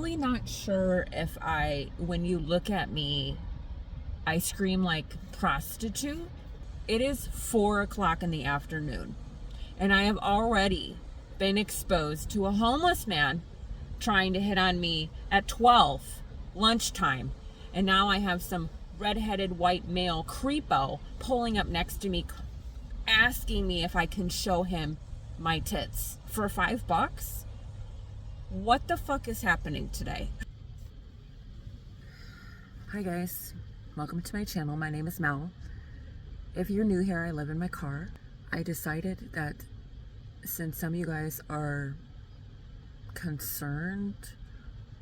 really not sure if when you look at me, I scream like prostitute. It is 4 o'clock in the afternoon, and I have already been exposed to a homeless man trying to hit on me at 12 lunchtime. And now I have some redheaded white male creepo pulling up next to me asking me if I can show him my tits for $5. What the fuck is happening today? Hi guys, welcome to my channel. My name is Mel. If you're new here, I live in my car. I decided that since some of you guys are concerned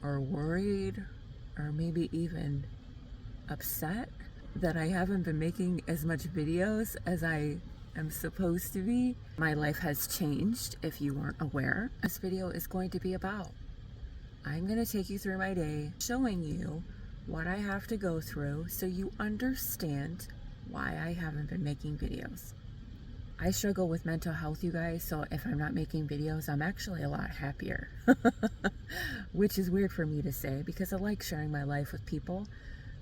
or worried or maybe even upset that I haven't been making as much videos as I am supposed to be. My life has changed, if you weren't aware. This video is going to be about, I'm going to take you through my day, showing you what I have to go through so you understand why I haven't been making videos. I struggle with mental health, you guys, so if I'm not making videos, I'm actually a lot happier. Which is weird for me to say because I like sharing my life with people,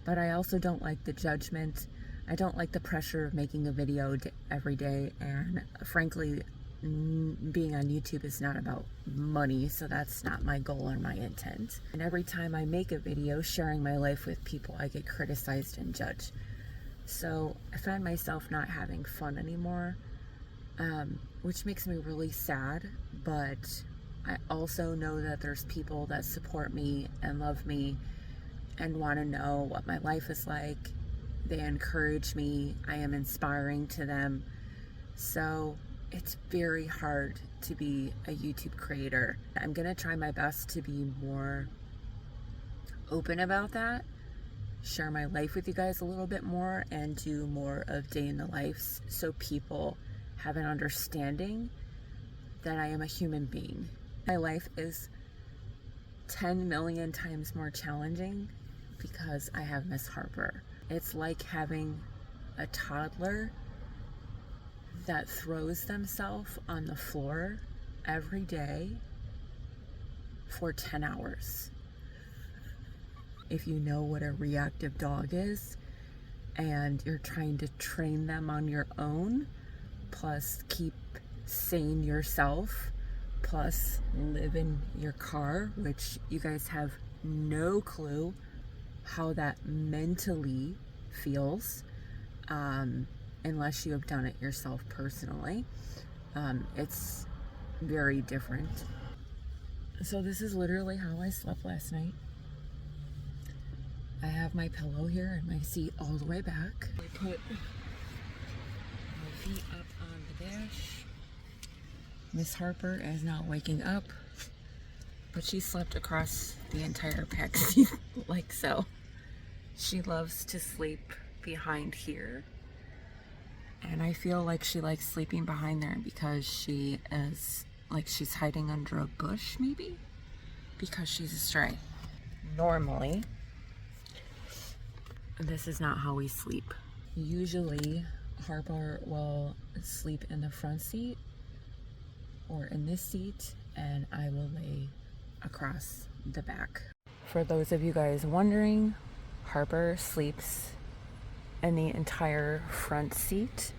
but I also don't like the judgment. I don't like the pressure of making a video every day, and frankly, being on YouTube is not about money, so that's not my goal or my intent. And every time I make a video sharing my life with people, I get criticized and judged. So I find myself not having fun anymore. Which makes me really sad, but I also know that there's people that support me and love me and want to know what my life is like. They encourage me. I am inspiring to them. So it's very hard to be a YouTube creator. I'm gonna try my best to be more open about that, share my life with you guys a little bit more, and do more of day in the life so people have an understanding that I am a human being. My life is 10 million times more challenging because I have Miss Harper. It's like having a toddler that throws themselves on the floor every day for 10 hours. If you know what a reactive dog is and you're trying to train them on your own, plus keep sane yourself, plus live in your car, which you guys have no clue how that mentally feels, unless you have done it yourself personally. It's very different. So this is literally how I slept last night. I have my pillow here and my seat all the way back. I put my feet up on the dash. Miss Harper is not waking up, but she slept across the entire back seat like so. She loves to sleep behind here, and I feel like she likes sleeping behind there because she is like she's hiding under a bush, maybe, because she's a stray. Normally, this is not how we sleep. Usually, Harper will sleep in the front seat or in this seat, and I will lay across the back. For those of you guys wondering, Harper sleeps in the entire front seat.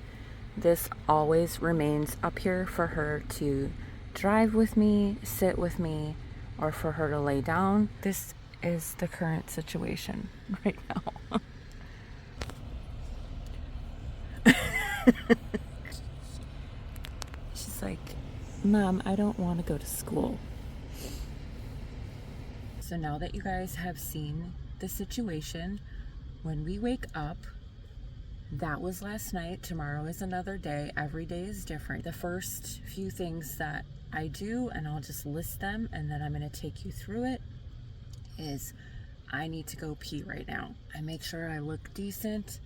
This always remains up here for her to drive with me, sit with me, or for her to lay down. This is the current situation right now. She's like, Mom, I don't want to go to school. So now that you guys have seen the situation, when we wake up, that was last night. Tomorrow is another day. Every day is different. The first few things that I do, and I'll just list them and then I'm going to take you through it, is I need to go pee right now. I make sure I look decent.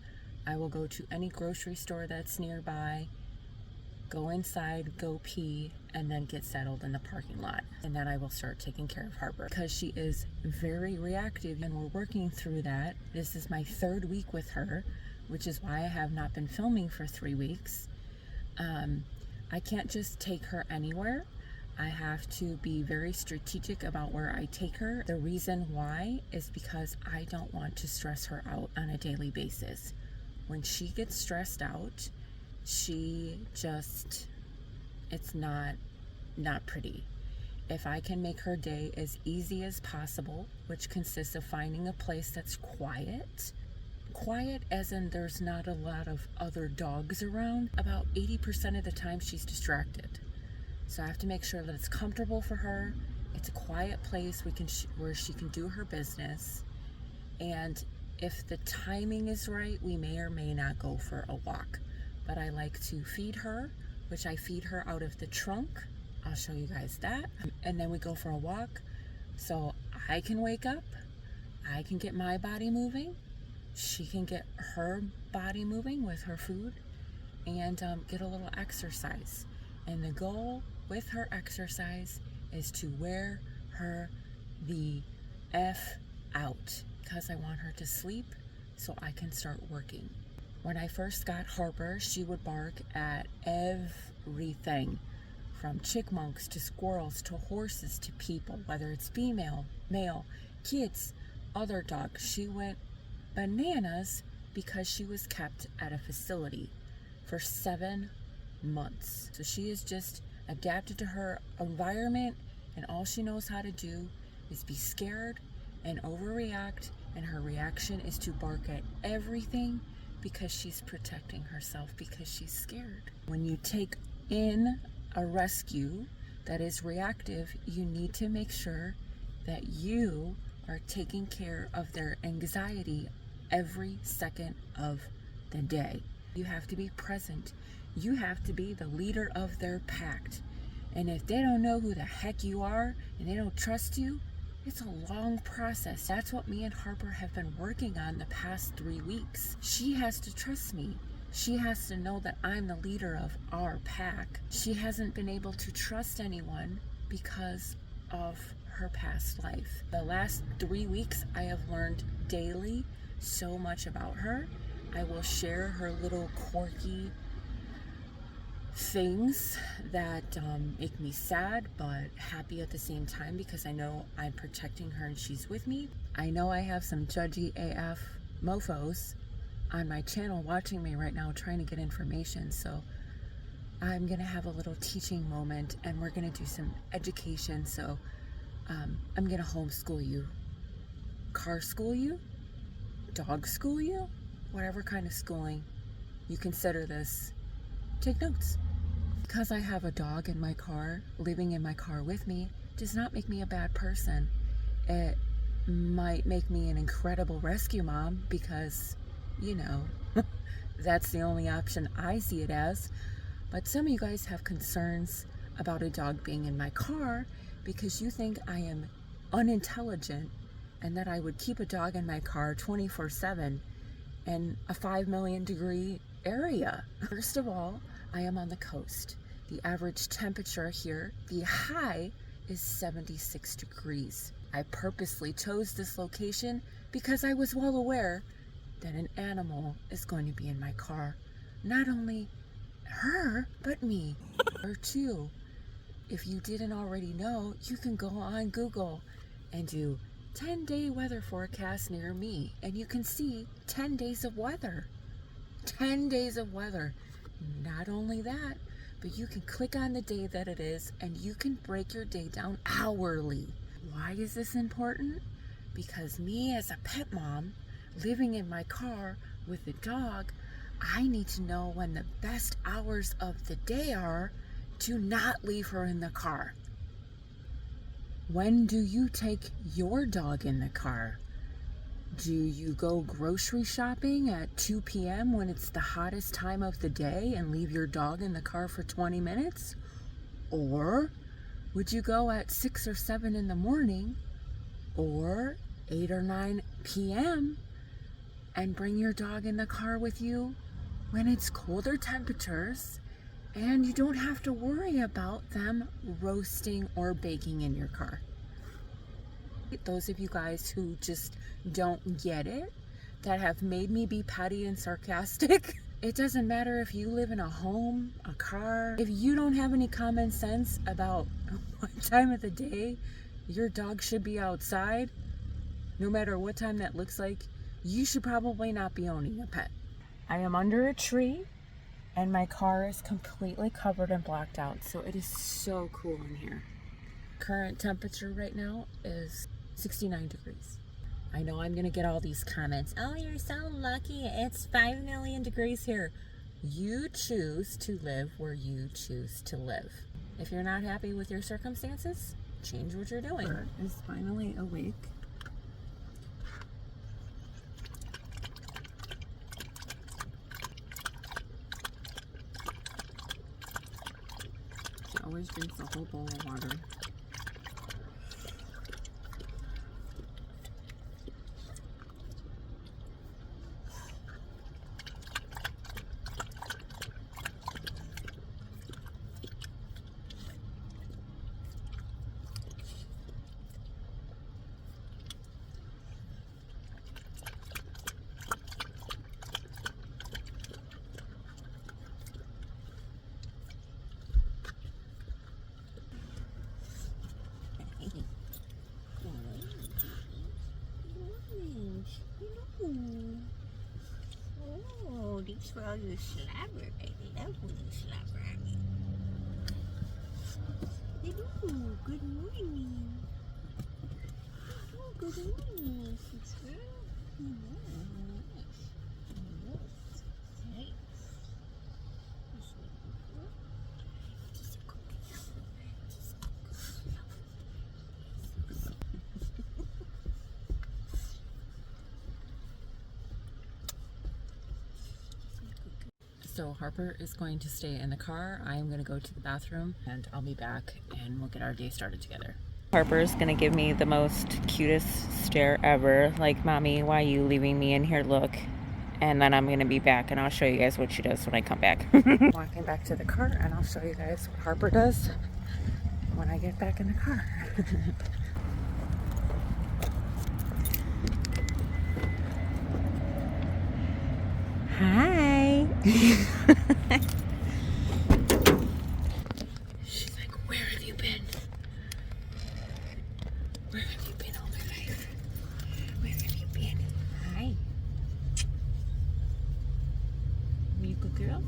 I will go to any grocery store that's nearby, go inside, go pee, and then get settled in the parking lot. And then I will start taking care of Harper because she is very reactive and we're working through that. This is my 3rd week with her, which is why I have not been filming for 3 weeks. I can't just take her anywhere. I have to be very strategic about where I take her. The reason why is because I don't want to stress her out on a daily basis. When she gets stressed out, it's not pretty. If I can make her day as easy as possible, which consists of finding a place that's quiet as in there's not a lot of other dogs around, about 80% of the time she's distracted. So I have to make sure that it's comfortable for her. It's a quiet place where she can do her business. And if the timing is right, we may or may not go for a walk. But I like to feed her, which I feed her out of the trunk. I'll show you guys that. And then we go for a walk. So I can wake up, I can get my body moving, she can get her body moving with her food, and get a little exercise. And the goal with her exercise is to wear her the F out, because I want her to sleep so I can start working. When I first got Harper, she would bark at everything, from chipmunks to squirrels to horses to people, whether it's female, male, kids, other dogs. She went bananas because she was kept at a facility for 7 months. So she is just adapted to her environment, and all she knows how to do is be scared and overreact, and her reaction is to bark at everything because she's protecting herself, because she's scared. When you take in a rescue that is reactive, you need to make sure that you are taking care of their anxiety every second of the day. You have to be present. You have to be the leader of their pack. And if they don't know who the heck you are and they don't trust you, it's a long process. That's what me and Harper have been working on the past 3 weeks. She has to trust me. She has to know that I'm the leader of our pack. She hasn't been able to trust anyone because of her past life. The last 3 weeks, I have learned daily so much about her. I will share her little quirky things that make me sad but happy at the same time, because I know I'm protecting her and she's with me. I know I have some judgy AF mofos on my channel watching me right now trying to get information, so I'm gonna have a little teaching moment and we're gonna do some education. So I'm gonna homeschool you, car school you, dog school you, whatever kind of schooling you consider this. Take notes. Because I have a dog in my car, living in my car with me, does not make me a bad person. It might make me an incredible rescue mom because, you know, that's the only option I see it as. But some of you guys have concerns about a dog being in my car because you think I am unintelligent and that I would keep a dog in my car 24/7 in a 5 million degree area. First of all, I am on the coast. The average temperature here, the high, is 76 degrees. I purposely chose this location because I was well aware that an animal is going to be in my car. Not only her, but me. Or two. If you didn't already know, you can go on Google and do 10-day weather forecast near me, and you can see 10 days of weather. 10 days of weather. Not only that, but you can click on the day that it is and you can break your day down hourly. Why is this important? Because me as a pet mom living in my car with a dog, I need to know when the best hours of the day are to not leave her in the car. When do you take your dog in the car? Do you go grocery shopping at 2 p.m. when it's the hottest time of the day and leave your dog in the car for 20 minutes? Or would you go at 6 or 7 in the morning or 8 or 9 p.m. and bring your dog in the car with you when it's colder temperatures and you don't have to worry about them roasting or baking in your car? Those of you guys who just don't get it, that have made me be petty and sarcastic It doesn't matter if you live in a home, a car. If you don't have any common sense about what time of the day your dog should be outside, no matter what time that looks like, you should probably not be owning a pet. I am under a tree and my car is completely covered and blocked out, so it is so cool in here. Current temperature right now is 69 degrees. I know I'm gonna get all these comments. Oh, you're so lucky. It's 5 million degrees here. You choose to live where you choose to live. If you're not happy with your circumstances, change what you're doing. Harper is finally awake. She always drinks a whole bowl of water. Oh, these for all you slapper, baby. That's when you slapper at me. Hello, good morning. Oh, good morning, sweet girl. Yes. Yes. Thanks. Just a cookie. Just a cookie. So Harper is going to stay in the car. I am going to go to the bathroom and I'll be back and we'll get our day started together. Harper's going to give me the most cutest stare ever. Like, Mommy, why are you leaving me in here? Look. And then I'm going to be back and I'll show you guys what she does when I come back. Walking back to the car and I'll show you guys what Harper does when I get back in the car. Hi. She's like, where have you been? Where have you been all my life? Where have you been? Hi. Are you a good girl?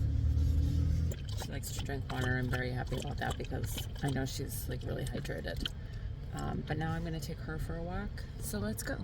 She likes to drink water. I'm very happy about that because I know she's like really hydrated. But now I'm going to take her for a walk. So let's go.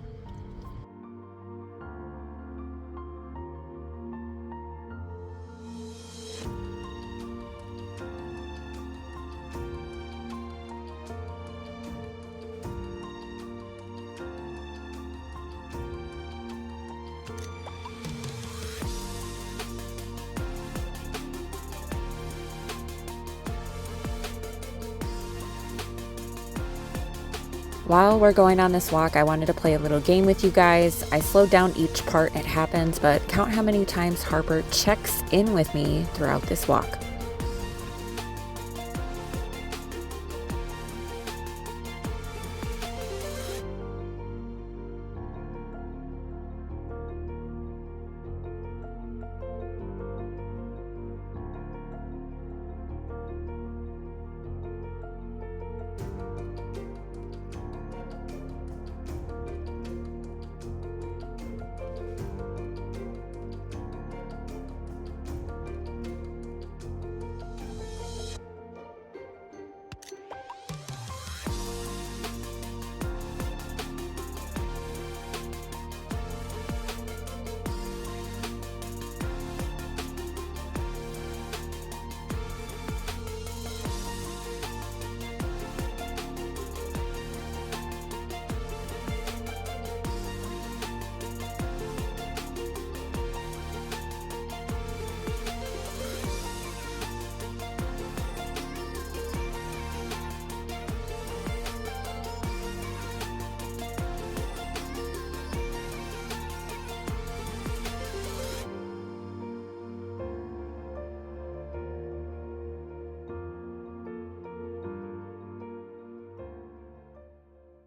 While we're going on this walk, I wanted to play a little game with you guys. I slowed down each part it happens, but count how many times Harper checks in with me throughout this walk.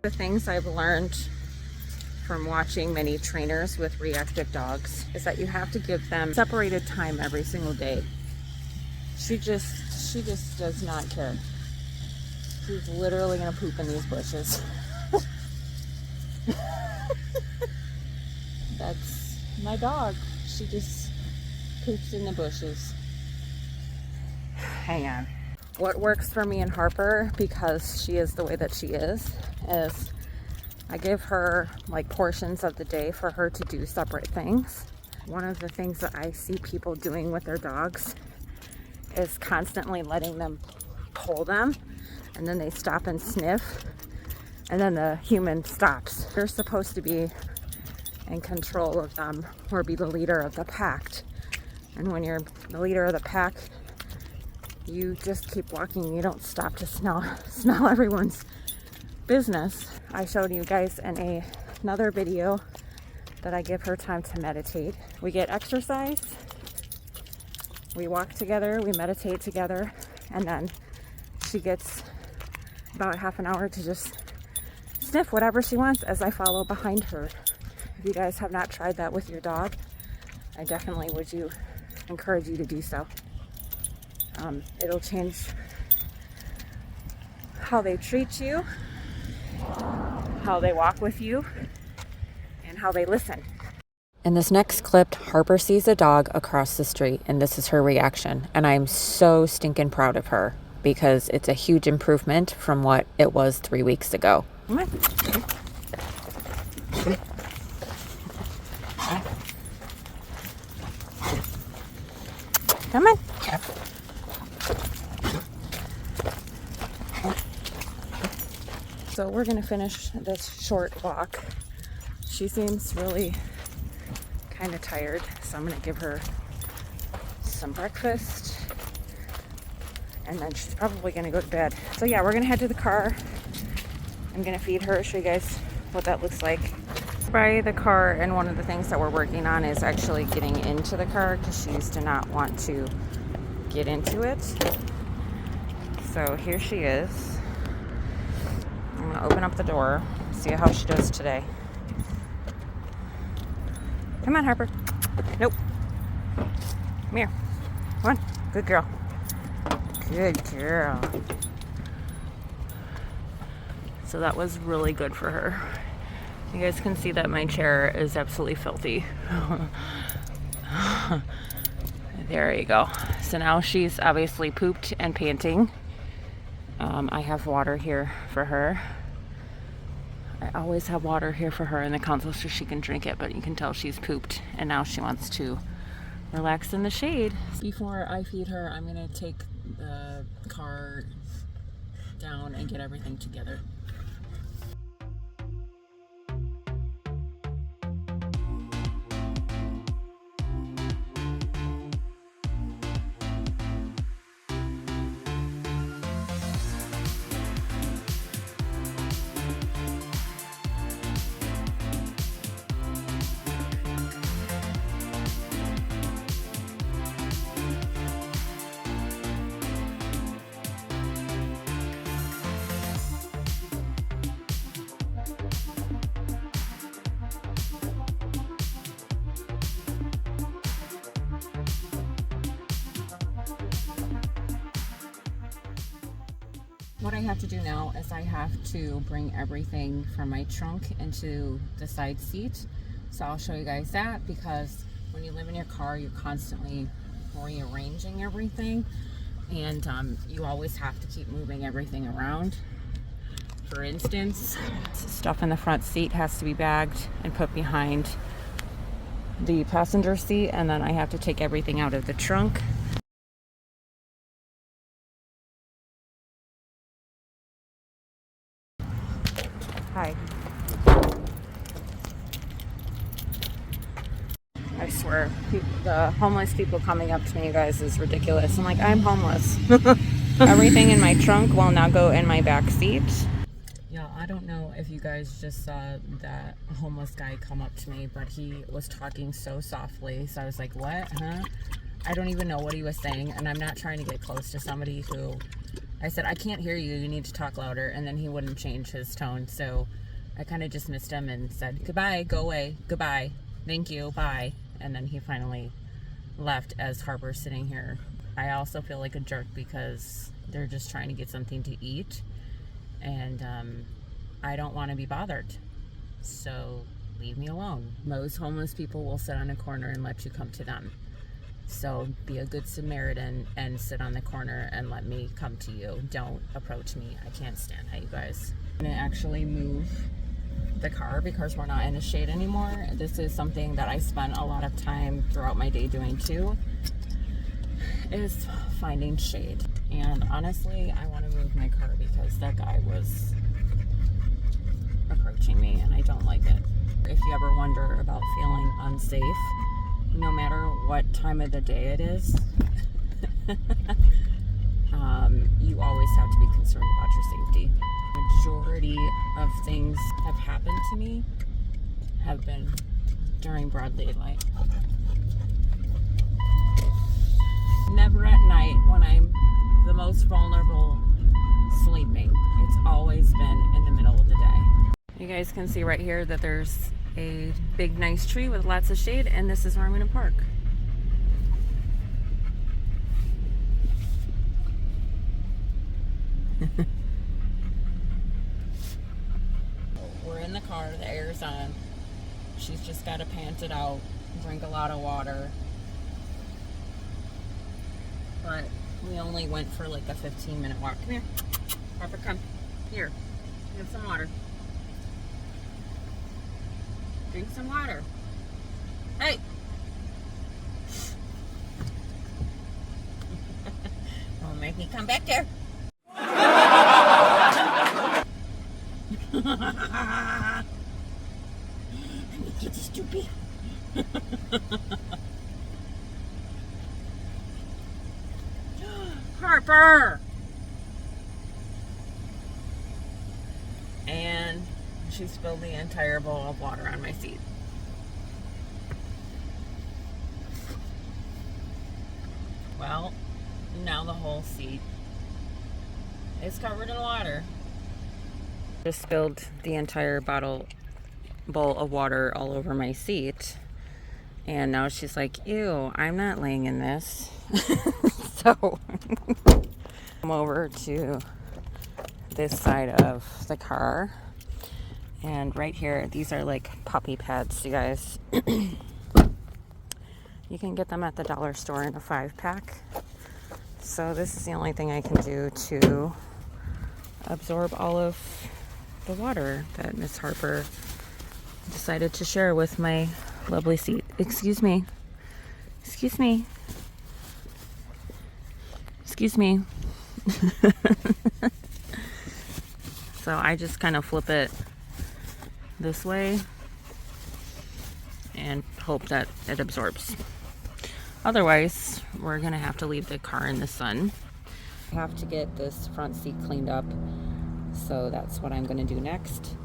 The things I've learned from watching many trainers with reactive dogs is that you have to give them separated time every single day. She just does not care. She's literally gonna poop in these bushes. That's my dog. She just poops in the bushes. Hang on. What works for me and Harper, because she is the way that she is I give her like portions of the day for her to do separate things. One of the things that I see people doing with their dogs is constantly letting them pull them, and then they stop and sniff, and then the human stops. You're supposed to be in control of them or be the leader of the pack. And when you're the leader of the pack, you just keep walking. You don't stop to smell everyone's business. I showed you guys in another video that I give her time to meditate. We get exercise, we walk together, we meditate together, and then she gets about half an hour to just sniff whatever she wants as I follow behind her. If you guys have not tried that with your dog, I definitely would encourage you to do so. It'll change how they treat you, how they walk with you, and how they listen. In this next clip, Harper sees a dog across the street, and this is her reaction. And I'm so stinking proud of her because it's a huge improvement from what it was 3 weeks ago. Come on. Come on. So we're gonna finish this short walk. She seems really kind of tired, so I'm gonna give her some breakfast, and then she's probably gonna go to bed. So yeah, we're gonna head to the car. I'm gonna feed her, show you guys what that looks like. By the car, and one of the things that we're working on is actually getting into the car because she used to not want to get into it. So here she is. I'm gonna open up the door, see how she does today. Come on, Harper. Nope. Come here. Come on. Good girl. Good girl. So that was really good for her. You guys can see that my chair is absolutely filthy. There you go. So now she's obviously pooped and panting. I have water here for her. I always have water here for her in the console so she can drink it, but you can tell she's pooped and now she wants to relax in the shade. Before I feed her, I'm gonna take the car down and get everything together. What I have to do now is I have to bring everything from my trunk into the side seat. So I'll show you guys that, because when you live in your car, you're constantly rearranging everything, and you always have to keep moving everything around. For instance, stuff in the front seat has to be bagged and put behind the passenger seat, and then I have to take everything out of the trunk. Hi. I swear, the homeless people coming up to me, you guys, is ridiculous. I'm like, I'm homeless. Everything in my trunk will now go in my back seat. Yeah, I don't know if you guys just saw that homeless guy come up to me, but he was talking so softly. So I was like, what, huh? I don't even know what he was saying, and I'm not trying to get close to somebody who... I said, I can't hear you, you need to talk louder, and then he wouldn't change his tone. So I kind of dismissed him and said, goodbye, go away, goodbye, thank you, bye. And then he finally left as Harper's sitting here. I also feel like a jerk because they're just trying to get something to eat. And I don't want to be bothered. So leave me alone. Most homeless people will sit on a corner and let you come to them. So be a good Samaritan and sit on the corner and let me come to you. Don't approach me. I can't stand that, you guys. I'm gonna actually move the car because we're not in the shade anymore. This is something that I spent a lot of time throughout my day doing too, is finding shade. And honestly, I want to move my car because that guy was approaching me and I don't like it. If you ever wonder about feeling unsafe, no matter what time of the day it is, you always have to be concerned about your safety. Majority of things have happened to me have been during broad daylight. Never at night when I'm the most vulnerable sleeping. It's always been in the middle of the day. You guys can see right here that there's a big nice tree with lots of shade, and this is where I'm going to park. We're in the car, the air's on. She's just got to pant it out, drink a lot of water. But we only went for like a 15-minute walk. Come here. Harper, come. Here. Have some water. Drink some water. Hey! Don't make me come back there. Let me get this stupid. Harper! And she spilled the entire bowl of water on my seat. Well, now the whole seat is covered in water. Just spilled the entire bowl of water all over my seat. And now she's like, ew, I'm not laying in this. So I'm over to this side of the car. And right here, these are like puppy pads, you guys. You can get them at the dollar store in a 5-pack. So this is the only thing I can do to absorb all of the water that Miss Harper decided to share with my lovely seat. Excuse me. Excuse me. Excuse me. So I just kind of flip it this way and hope that it absorbs. Otherwise, we're gonna have to leave the car in the sun. I have to get this front seat cleaned up, so that's what I'm gonna do next.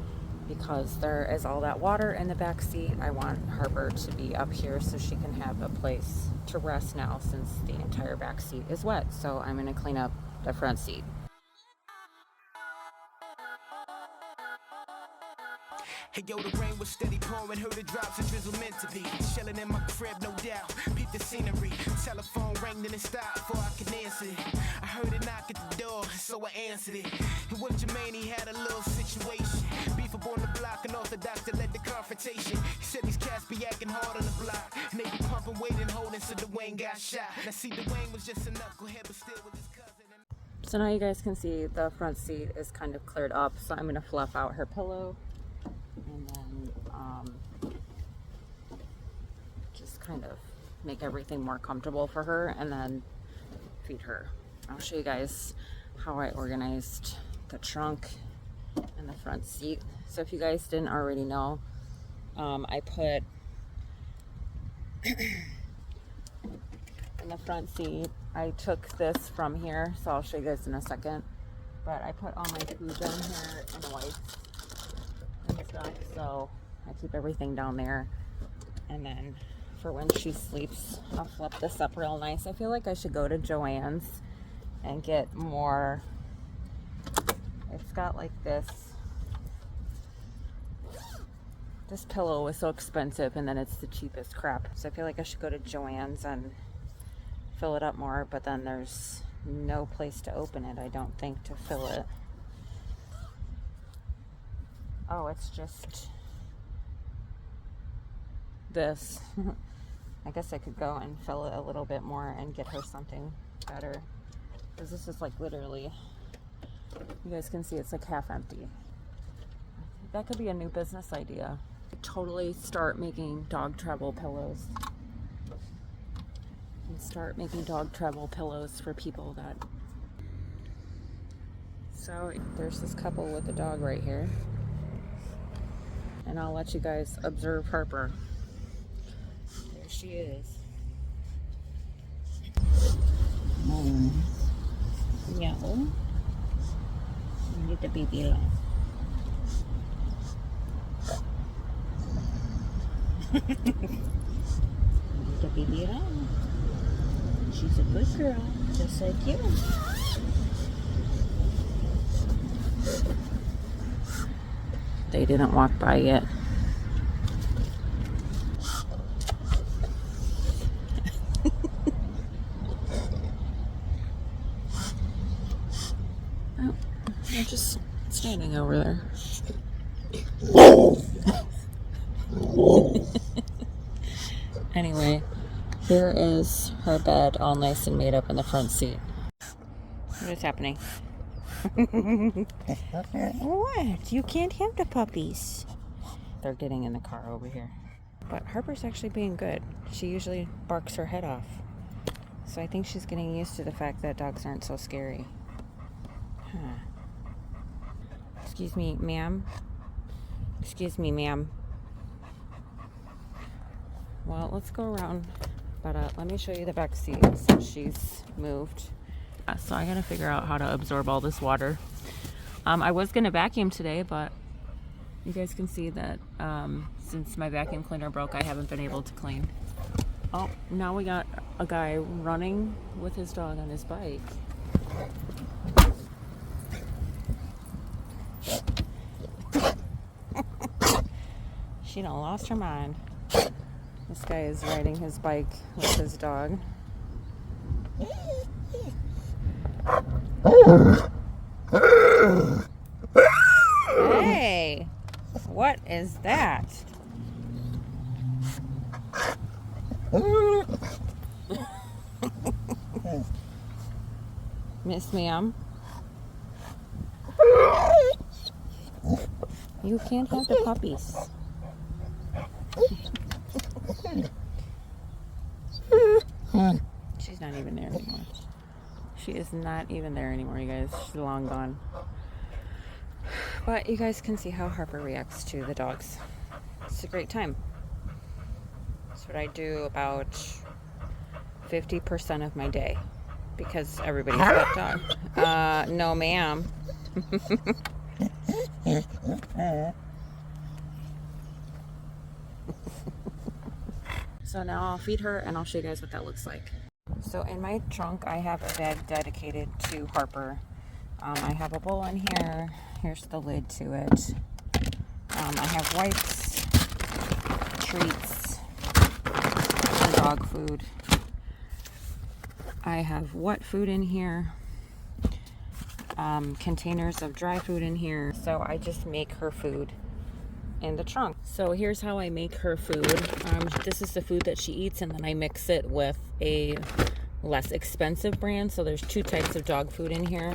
Because there is all that water in the back seat, I want Harper to be up here so she can have a place to rest now, since the entire back seat is wet. So I'm gonna clean up the front seat. Hey yo, the rain was steady pouring, heard the drops of drizzle meant to be. Chilling in my crib, no doubt, peep the scenery. Telephone rang, then it stopped before I could answer it. I heard a knock at the door, so I answered it. And with Jermaine, he had a little situation. Beef up on the block, and orthodox that led the confrontation. He said these cats be acting hard on the block, and they be pumping, waiting, holding, so Dwayne got shot. Now see, Dwayne was just a knucklehead, but still with his cousin. So now you guys can see the front seat is kind of cleared up, so I'm gonna fluff out her pillow. And then just kind of make everything more comfortable for her and then feed her. I'll show you guys how I organized the trunk and the front seat. So if you guys didn't already know, I put in the front seat, I took this from here, so I'll show you guys in a second, but I put all my food down here and wipes and stuff, so I keep everything down there. And then for when she sleeps, I'll flip this up real nice. I feel like I should go to Joann's and get more. It's got like this This pillow was so expensive, and then it's the cheapest crap. So I feel like I should go to Joann's and fill it up more, but then there's no place to open it, I don't think, to fill it. Oh, it's just this. I guess I could go and fill it a little bit more and get her something better. Because this is like literally, you guys can see it's like half empty. That could be a new business idea. Totally start making dog travel pillows. And start making dog travel pillows for people that... So there's this couple with a dog right here. And I'll let you guys observe Harper. There she is. Yeah. You need the baby along. The baby along. She's a good girl, just like you. They didn't walk by yet. Oh, they're just standing over there. Anyway, here is her bed all nice and made up in the front seat. What is happening? What? You can't have the puppies. They're getting in the car over here. But Harper's actually being good. She usually barks her head off. So I think she's getting used to the fact that dogs aren't so scary. Huh. Excuse me, ma'am. Excuse me, ma'am. Well, let's go around. But let me show you the back seat since she's moved. So I gotta figure out how to absorb all this water. I was gonna vacuum today, but you guys can see that since my vacuum cleaner broke, I haven't been able to clean. Oh, now we got a guy running with his dog on his bike. She done lost her mind. This guy is riding his bike with his dog. Hey, what is that? Miss Ma'am, you can't have the puppies. She's not even there anymore. She is not even there anymore, you guys. She's long gone. But you guys can see how Harper reacts to the dogs. It's a great time. That's what I do about 50% of my day because everybody's got dog. No, ma'am. So now I'll feed her and I'll show you guys what that looks like. So in my trunk, I have a bag dedicated to Harper. I have a bowl in here. Here's the lid to it. I have wipes, treats, and dog food. I have wet food in here. Containers of dry food in here. So I just make her food in the trunk. So here's how I make her food. This is the food that she eats, and then I mix it with a less expensive brand. So there's two types of dog food in here.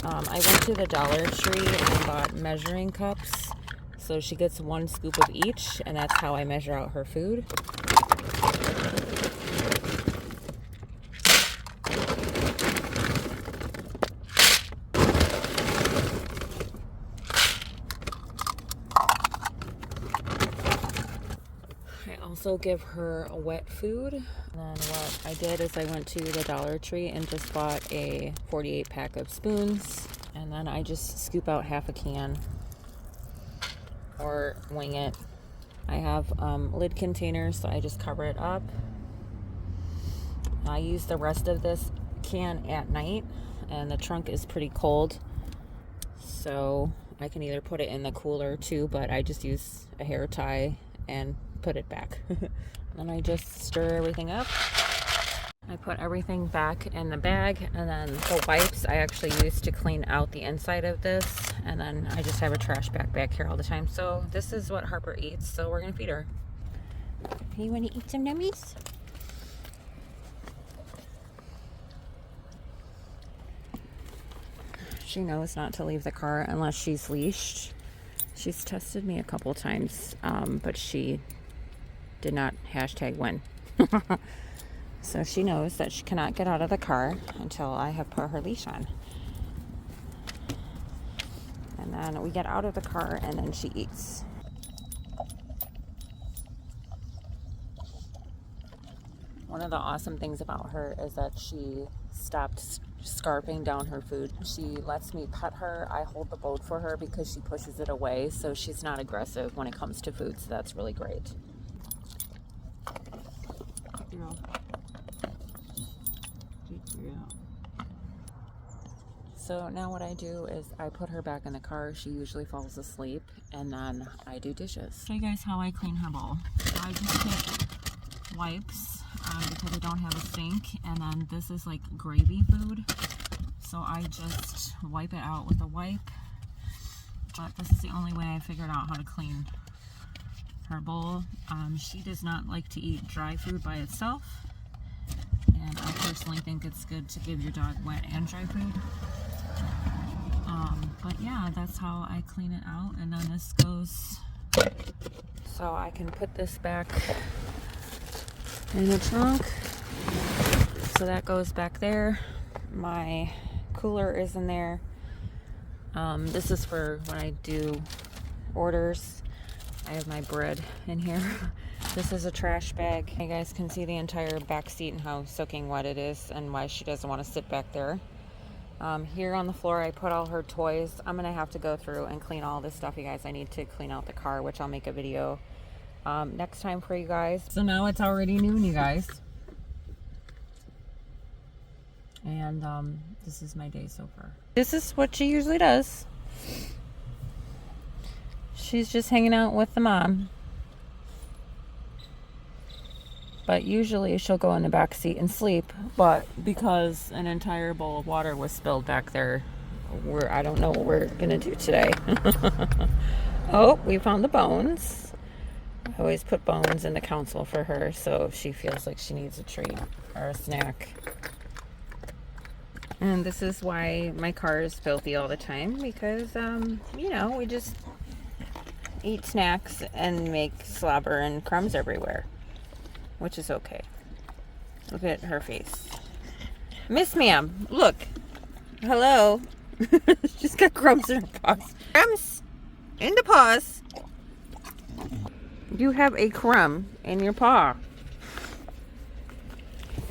I went to the Dollar Tree and bought measuring cups. So she gets 1 scoop of each, and that's how I measure out her food. Also give her a wet food. And then what I did is I went to the Dollar Tree and just bought a 48 pack of spoons, and then I just scoop out half a can or wing it. I have lid containers, so I just cover it up. I use the rest of this can at night, and the trunk is pretty cold, so I can either put it in the cooler too, but I just use a hair tie and put it back. Then I just stir everything up. I put everything back in the bag, and then the wipes I actually use to clean out the inside of this, and then I just have a trash bag back here all the time. So this is what Harper eats, so we're gonna feed her. You want to eat some nummies? She knows not to leave the car unless she's leashed. She's tested me a couple times, but she did not #win. So she knows that she cannot get out of the car until I have put her leash on. And then we get out of the car and then she eats. One of the awesome things about her is that she stopped scarfing down her food. She lets me pet her. I hold the bowl for her because she pushes it away, so she's not aggressive when it comes to food, so that's really great. So now what I do is I put her back in the car. She usually falls asleep, and then I do dishes. Show you guys how I clean her bowl. So I just take wipes because I don't have a sink, and then this is like gravy food. So I just wipe it out with a wipe. But this is the only way I figured out how to clean her bowl. She does not like to eat dry food by itself. And I personally think it's good to give your dog wet and dry food. But yeah, that's how I clean it out. And then this goes, so I can put this back in the trunk. So that goes back there. My cooler is in there. This is for when I do orders. I have my bread in here. This is a trash bag. You guys can see the entire back seat and how soaking wet it is and why she doesn't want to sit back there. Here on the floor I put all her toys. I'm gonna have to go through and clean all this stuff, you guys. I need to clean out the car, which I'll make a video next time for you guys. So now it's already noon, you guys. And this is my day so far. This is what she usually does. She's just hanging out with the mom. But usually she'll go in the back seat and sleep. But because an entire bowl of water was spilled back there, I don't know what we're gonna do today. Oh, we found the bones. I always put bones in the council for her, so if she feels like she needs a treat or a snack. And this is why my car is filthy all the time, because you know, we just eat snacks and make slobber and crumbs everywhere, which is okay. Look at her face. Miss Ma'am, look. Hello. She's got crumbs in her paws. Crumbs in the paws. You have a crumb in your paw.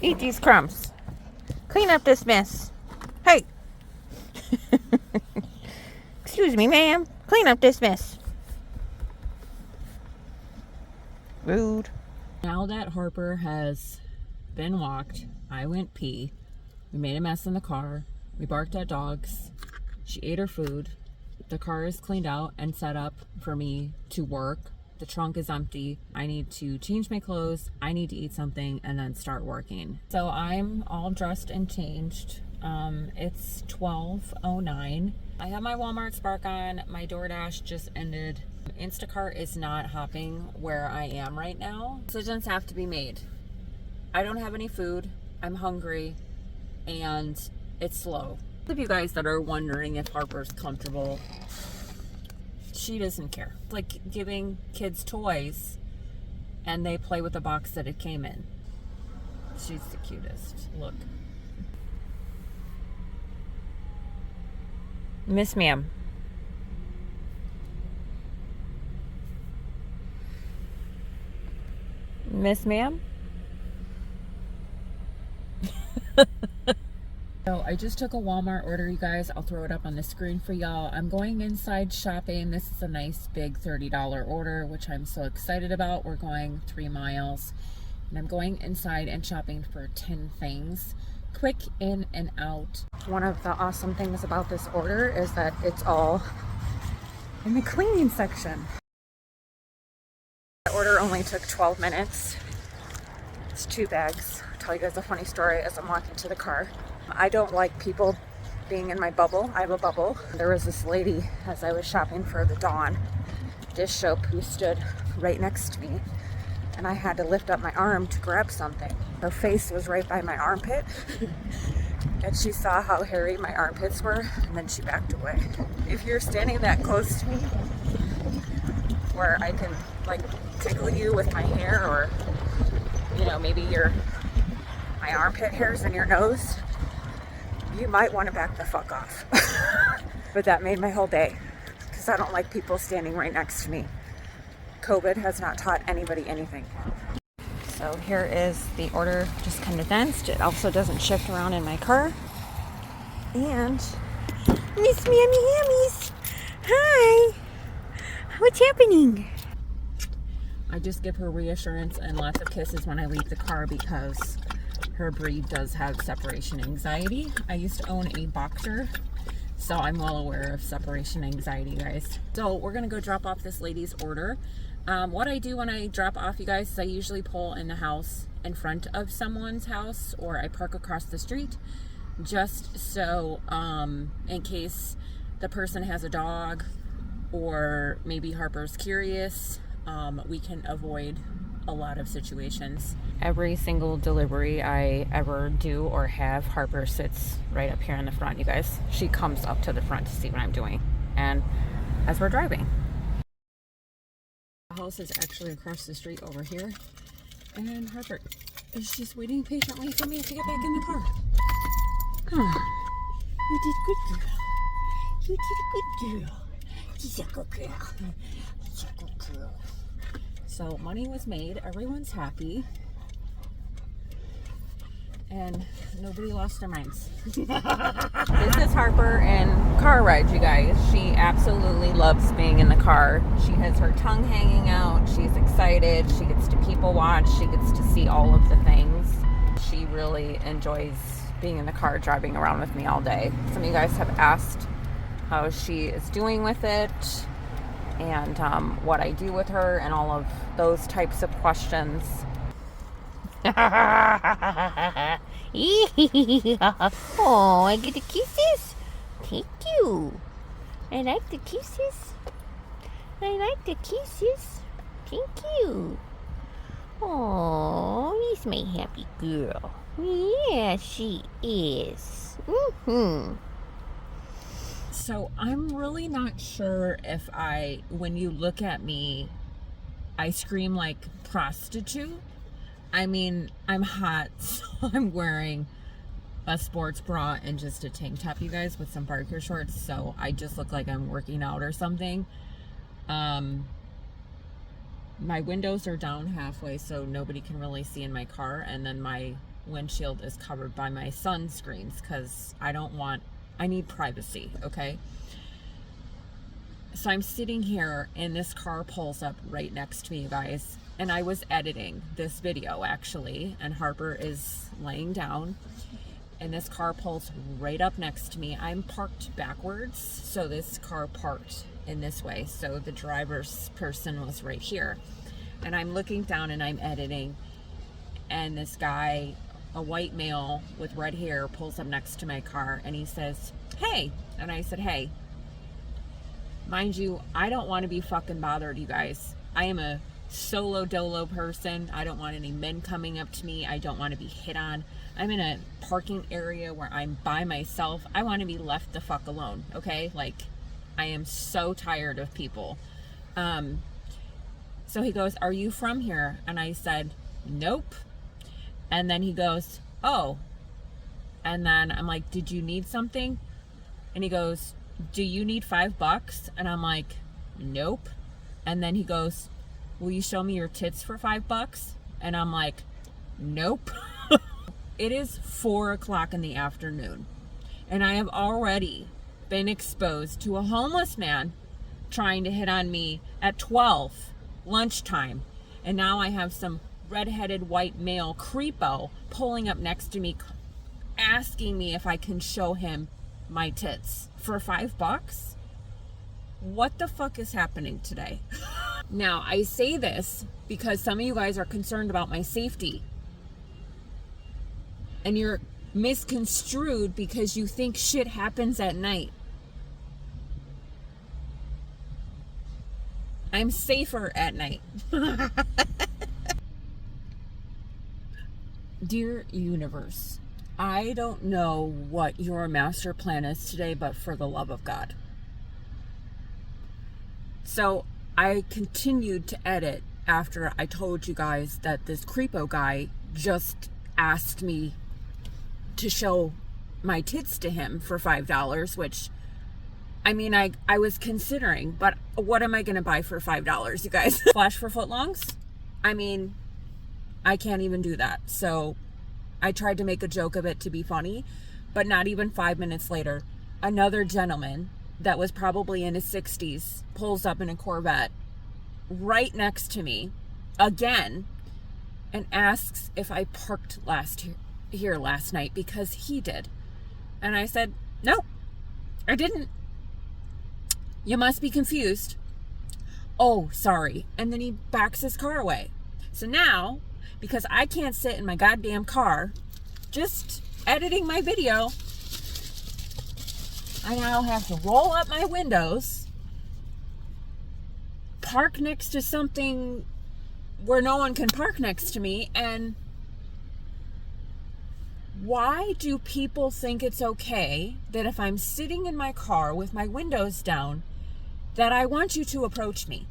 Eat these crumbs. Clean up this mess. Hey. Excuse me, ma'am. Clean up this mess. Rude. Now that Harper has been walked, I went pee. We made a mess in the car. We barked at dogs. She ate her food. The car is cleaned out and set up for me to work. The trunk is empty. I need to change my clothes. I need to eat something and then start working. So I'm all dressed and changed. It's 12:09. I have my Walmart Spark on. My DoorDash just ended. Instacart is not hopping where I am right now. Decisions have to be made. I don't have any food. I'm hungry and it's slow. Those of you guys that are wondering if Harper's comfortable, she doesn't care. It's like giving kids toys and they play with the box that it came in. She's the cutest. Look. Miss Ma'am. Miss Ma'am? So I just took a Walmart order, you guys. I'll throw it up on the screen for y'all. I'm going inside shopping. This is a nice big $30 order, which I'm so excited about. We're going 3 miles. And I'm going inside and shopping for 10 things. Quick in and out. One of the awesome things about this order is that it's all in the cleaning section. The order only took 12 minutes. It's 2 bags. I'll tell you guys a funny story as I'm walking to the car. I don't like people being in my bubble. I have a bubble. There was this lady as I was shopping for the Dawn dish soap who stood right next to me, and I had to lift up my arm to grab something. Her face was right by my armpit and she saw how hairy my armpits were, and then she backed away. If you're standing that close to me where I can like tickle you with my hair, or you know, maybe my armpit hairs in your nose, you might want to back the fuck off. But that made my whole day, because I don't like people standing right next to me. COVID has not taught anybody anything. So here is the order just condensed. It also doesn't shift around in my car. And Miss Mammy Hammies, hi, what's happening? I just give her reassurance and lots of kisses when I leave the car, because her breed does have separation anxiety. I used to own a boxer, so I'm well aware of separation anxiety, guys. So we're gonna go drop off this lady's order. What I do when I drop off, you guys, is I usually pull in the house in front of someone's house, or I park across the street, just so in case the person has a dog, or maybe Harper's curious, we can avoid a lot of situations. Every single delivery I ever do or have, Harper sits right up here in the front, you guys. She comes up to the front to see what I'm doing, and as we're driving. The house is actually across the street over here, and Harper is just waiting patiently for me to get back in the car. Huh. You did good, girl. You did a good girl. She's a good girl. She's a good girl. So money was made, everyone's happy, and nobody lost their minds. This is Harper in car rides, you guys. She absolutely loves being in the car. She has her tongue hanging out. She's excited. She gets to people watch. She gets to see all of the things. She really enjoys being in the car, driving around with me all day. Some of you guys have asked how she is doing with it, and what I do with her, and all of those types of questions. Oh, I get the kisses. Thank you. I like the kisses. I like the kisses. Thank you. Oh, she's my happy girl. Yeah, she is. Mm-hmm. So I'm really not sure if when you look at me, I scream like prostitute. I mean, I'm hot, so I'm wearing a sports bra and just a tank top, you guys, with some biker shorts, so I just look like I'm working out or something. My windows are down halfway, so nobody can really see in my car, and then my windshield is covered by my sunscreens, because I need privacy, okay? So I'm sitting here, and this car pulls up right next to me, you guys. And I was editing this video, actually, and Harper is laying down, and this car pulls right up next to me. I'm parked backwards, so this car parked in this way. So the driver's person was right here. And I'm looking down and I'm editing, and this guy, a white male with red hair, pulls up next to my car, and he says, "Hey." And I said, "Hey." Mind you, I don't want to be fucking bothered, you guys. I am a solo dolo person. I don't want any men coming up to me. I don't want to be hit on. I'm in a parking area where I'm by myself. I want to be left the fuck alone, okay? Like, I am so tired of people. So he goes, "Are you from here?" And I said, "Nope." And then he goes, "Oh." And then I'm like, "Did you need something?" And he goes, "Do you need $5? And I'm like, "Nope." And then he goes, "Will you show me your tits for $5? And I'm like, "Nope." It is 4:00 in the afternoon, and I have already been exposed to a homeless man trying to hit on me at 12, lunchtime. And now I have some redheaded white male creepo pulling up next to me, asking me if I can show him my tits for $5. What the fuck is happening today? Now, I say this because some of you guys are concerned about my safety. And you're misconstrued because you think shit happens at night. I'm safer at night. Dear universe, I don't know what your master plan is today, but for the love of God. So I continued to edit after I told you guys that this creepo guy just asked me to show my tits to him for $5, which, I mean, I was considering, but what am I going to buy for $5, you guys? Flash for footlongs? I mean, I can't even do that. So I tried to make a joke of it to be funny, but not even 5 minutes later, another gentleman that was probably in his 60s pulls up in a Corvette right next to me again and asks if I parked here last night, because he did. And I said, no, I didn't. You must be confused. Oh, sorry. And then he backs his car away. So now, because I can't sit in my goddamn car just editing my video, I now have to roll up my windows, park next to something where no one can park next to me. And why do people think it's okay that if I'm sitting in my car with my windows down, that I want you to approach me?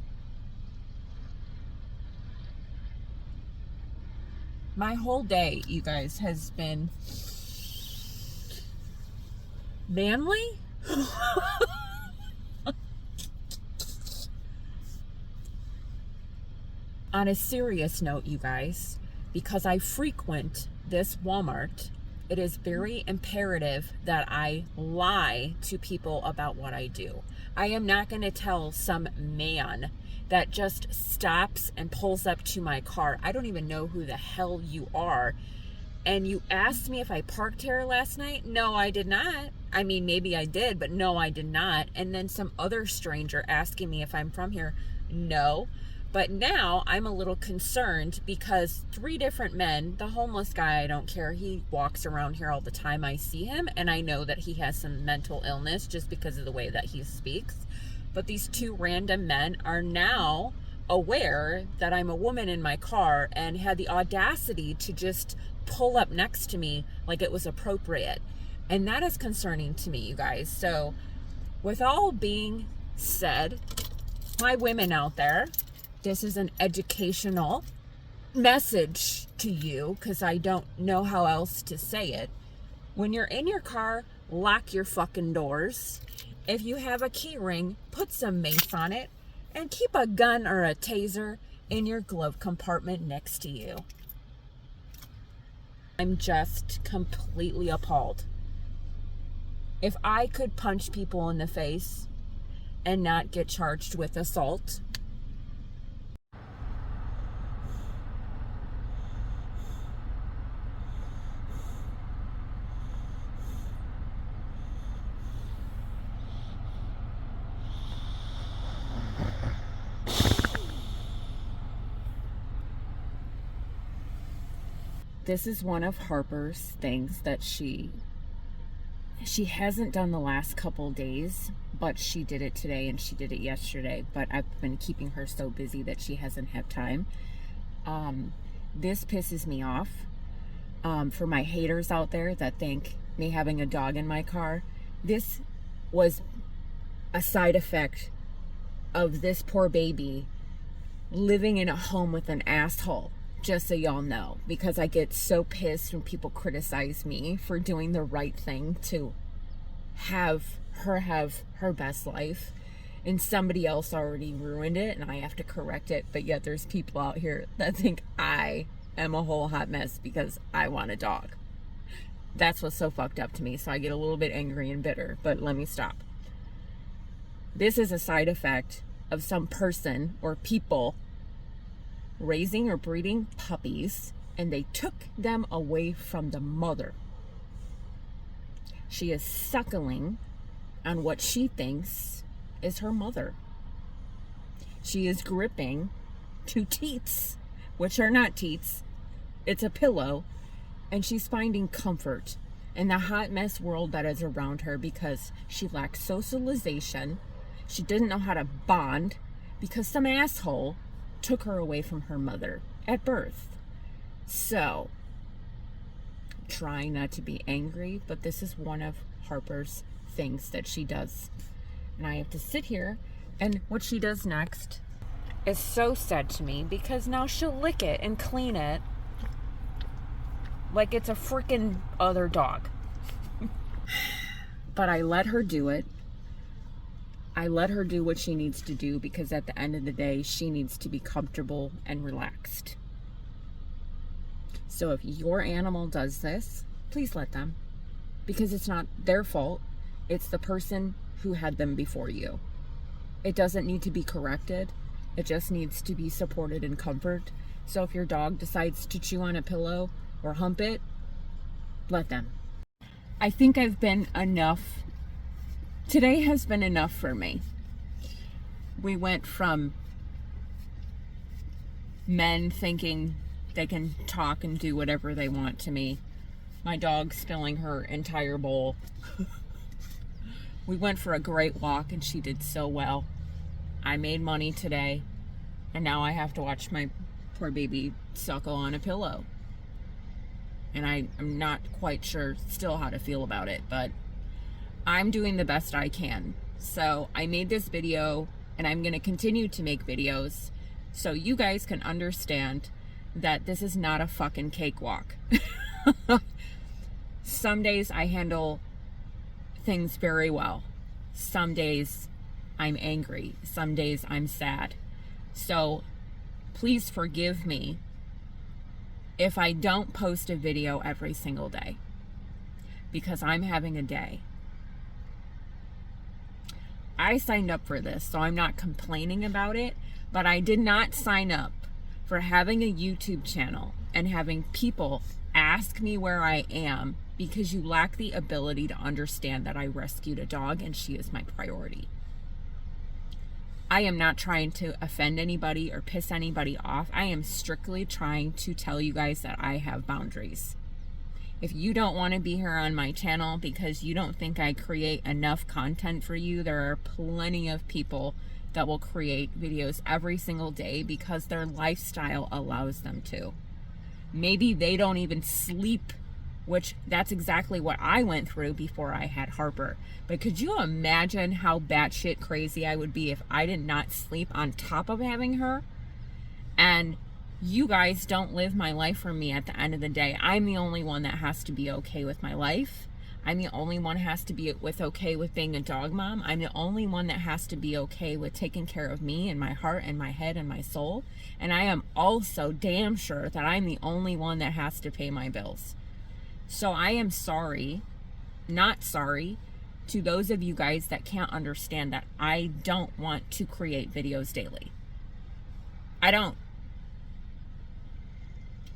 My whole day, you guys, has been manly. On a serious note, you guys, because I frequent this Walmart, it is very imperative that I lie to people about what I do. I am not going to tell some man that just stops and pulls up to my car. I don't even know who the hell you are. And you asked me if I parked here last night? No, I did not. I mean, maybe I did, but no, I did not. And then some other stranger asking me if I'm from here? No. But now I'm a little concerned because 3 different men, the homeless guy, I don't care, he walks around here all the time. I see him and I know that he has some mental illness just because of the way that he speaks. But these 2 random men are now aware that I'm a woman in my car and had the audacity to just pull up next to me like it was appropriate. And that is concerning to me, you guys. So with all being said, my women out there, this is an educational message to you because I don't know how else to say it. When you're in your car, lock your fucking doors. If you have a key ring, put some mace on it and keep a gun or a taser in your glove compartment next to you. I'm just completely appalled. If I could punch people in the face and not get charged with assault, this is one of Harper's things that she hasn't done the last couple days, but she did it today and she did it yesterday. But I've been keeping her so busy that she hasn't had time. This pisses me off. For my haters out there that think me having a dog in my car, this was a side effect of this poor baby living in a home with an asshole. Just so y'all know, because I get so pissed when people criticize me for doing the right thing to have her best life, and somebody else already ruined it and I have to correct it. But yet there's people out here that think I am a whole hot mess because I want a dog. That's what's so fucked up to me. So I get a little bit angry and bitter, but let me stop. This is a side effect of some person or people raising or breeding puppies, and they took them away from the mother. She is suckling on what she thinks is her mother. She is gripping two teats, which are not teats. It's a pillow, and she's finding comfort in the hot mess world that is around her because she lacks socialization. She didn't know how to bond because some asshole took her away from her mother at birth. So, trying not to be angry, but this is one of Harper's things that she does. And I have to sit here, and what she does next is so sad to me because now she'll lick it and clean it like it's a freaking other dog. But I let her do it. I let her do what she needs to do because at the end of the day, she needs to be comfortable and relaxed. So if your animal does this, please let them. Because it's not their fault. It's the person who had them before you. It doesn't need to be corrected. It just needs to be supported and comfort. So if your dog decides to chew on a pillow or hump it, let them. I think I've been enough. Today has been enough for me. We went from men thinking they can talk and do whatever they want to me. My dog spilling her entire bowl. We went for a great walk and she did so well. I made money today and now I have to watch my poor baby suckle on a pillow. And I'm not quite sure still how to feel about it, but I'm doing the best I can. So I made this video and I'm going to continue to make videos so you guys can understand that this is not a fucking cakewalk. Some days I handle things very well. Some days I'm angry. Some days I'm sad. So please forgive me if I don't post a video every single day because I'm having a day. I signed up for this, so I'm not complaining about it, but I did not sign up for having a YouTube channel and having people ask me where I am because you lack the ability to understand that I rescued a dog and she is my priority. I am not trying to offend anybody or piss anybody off. I am strictly trying to tell you guys that I have boundaries. If you don't want to be here on my channel because you don't think I create enough content for you, there are plenty of people that will create videos every single day because their lifestyle allows them to. Maybe they don't even sleep, which that's exactly what I went through before I had Harper. But could you imagine how batshit crazy I would be if I did not sleep on top of having her? And you guys don't live my life for me at the end of the day. I'm the only one that has to be okay with my life. I'm the only one that has to be okay with being a dog mom. I'm the only one that has to be okay with taking care of me and my heart and my head and my soul. And I am also damn sure that I'm the only one that has to pay my bills. So I am sorry, not sorry, to those of you guys that can't understand that I don't want to create videos daily. I don't.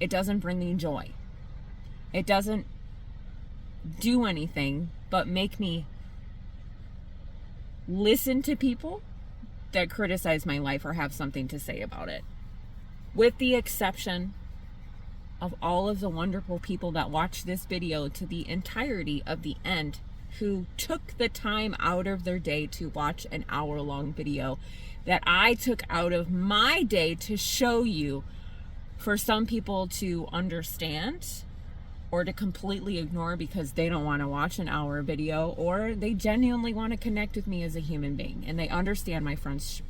It doesn't bring me joy. It doesn't do anything but make me listen to people that criticize my life or have something to say about it. With the exception of all of the wonderful people that watch this video to the entirety of the end, who took the time out of their day to watch an hour-long video that I took out of my day to show you, for some people to understand or to completely ignore because they don't want to watch an hour video, or they genuinely want to connect with me as a human being and they understand my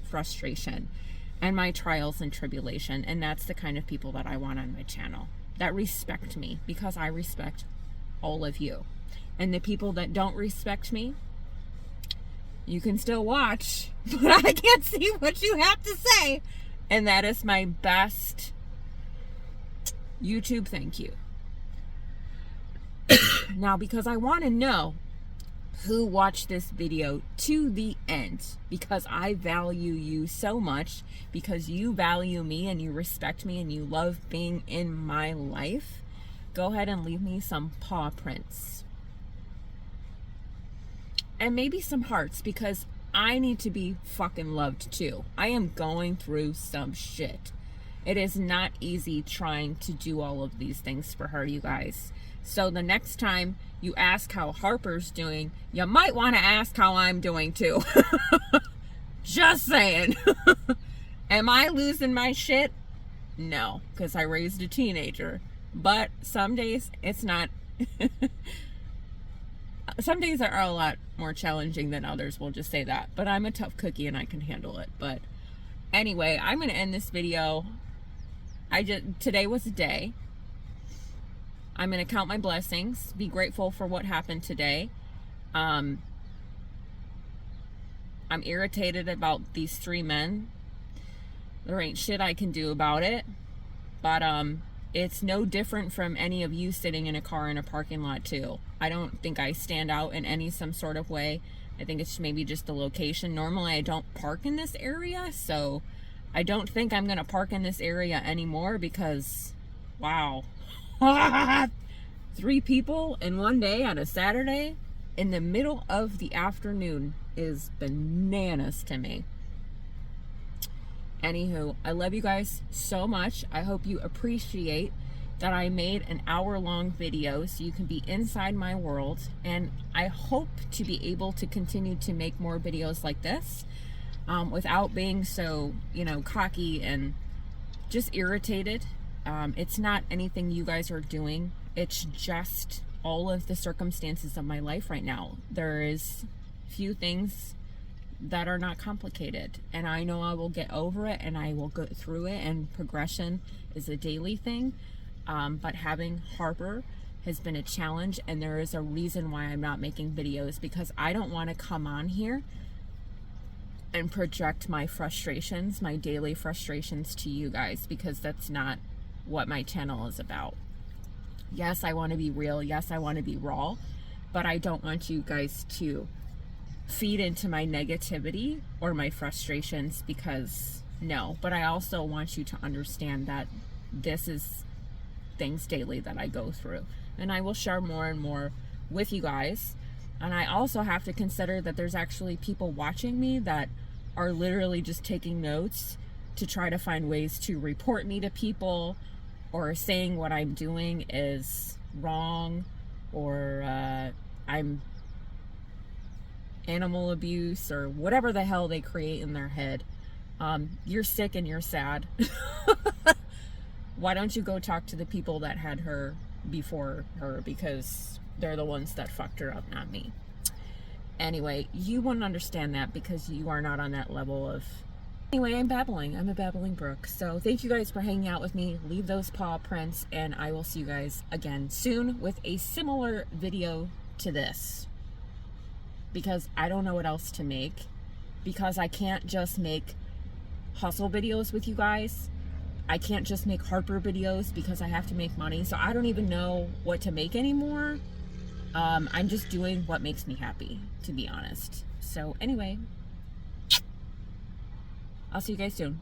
frustration and my trials and tribulation. And that's the kind of people that I want on my channel, that respect me because I respect all of you. And the people that don't respect me, you can still watch, but I can't see what you have to say. And that is my best YouTube thank you. Now, because I want to know who watched this video to the end, because I value you so much, because you value me and you respect me and you love being in my life, go ahead and leave me some paw prints. And maybe some hearts, because I need to be fucking loved too. I am going through some shit. It is not easy trying to do all of these things for her, you guys. So the next time you ask how Harper's doing, you might want to ask how I'm doing too. Just saying. Am I losing my shit? No, because I raised a teenager. But some days it's not. Some days are a lot more challenging than others, we'll just say that. But I'm a tough cookie and I can handle it. But anyway, I'm going to end this video. Today was a day. I'm going to count my blessings, be grateful for what happened today. I'm irritated about these 3 men. There ain't shit I can do about it. But it's no different from any of you sitting in a car in a parking lot too. I don't think I stand out in some sort of way. I think it's maybe just the location. Normally I don't park in this area, so I don't think I'm gonna park in this area anymore because, wow. 3 people in one day on a Saturday in the middle of the afternoon is bananas to me. Anywho, I love you guys so much. I hope you appreciate that I made an hour-long video so you can be inside my world. And I hope to be able to continue to make more videos like this without being so, cocky and just irritated. It's not anything you guys are doing. It's just all of the circumstances of my life right now. There is few things that are not complicated, and I know I will get over it and I will go through it, and progression is a daily thing. But having Harper has been a challenge, and there is a reason why I'm not making videos, because I don't want to come on here and project my frustrations, my daily frustrations to you guys, because that's not what my channel is about. Yes, I want to be real. Yes, I want to be raw, but I don't want you guys to feed into my negativity or my frustrations, because no. But I also want you to understand that this is things daily that I go through, and I will share more and more with you guys. And I also have to consider that there's actually people watching me that are literally just taking notes to try to find ways to report me to people, or saying what I'm doing is wrong, or I'm animal abuse, or whatever the hell they create in their head. You're sick and you're sad. Why don't you go talk to the people that had her before her, because they're the ones that fucked her up, not me. Anyway, you wouldn't understand that because you are not on that level of... Anyway, I'm babbling. I'm a babbling brook. So thank you guys for hanging out with me. Leave those paw prints, and I will see you guys again soon with a similar video to this, because I don't know what else to make, because I can't just make hustle videos with you guys. I can't just make Harper videos because I have to make money. So I don't even know what to make anymore. I'm just doing what makes me happy, to be honest. So anyway, I'll see you guys soon.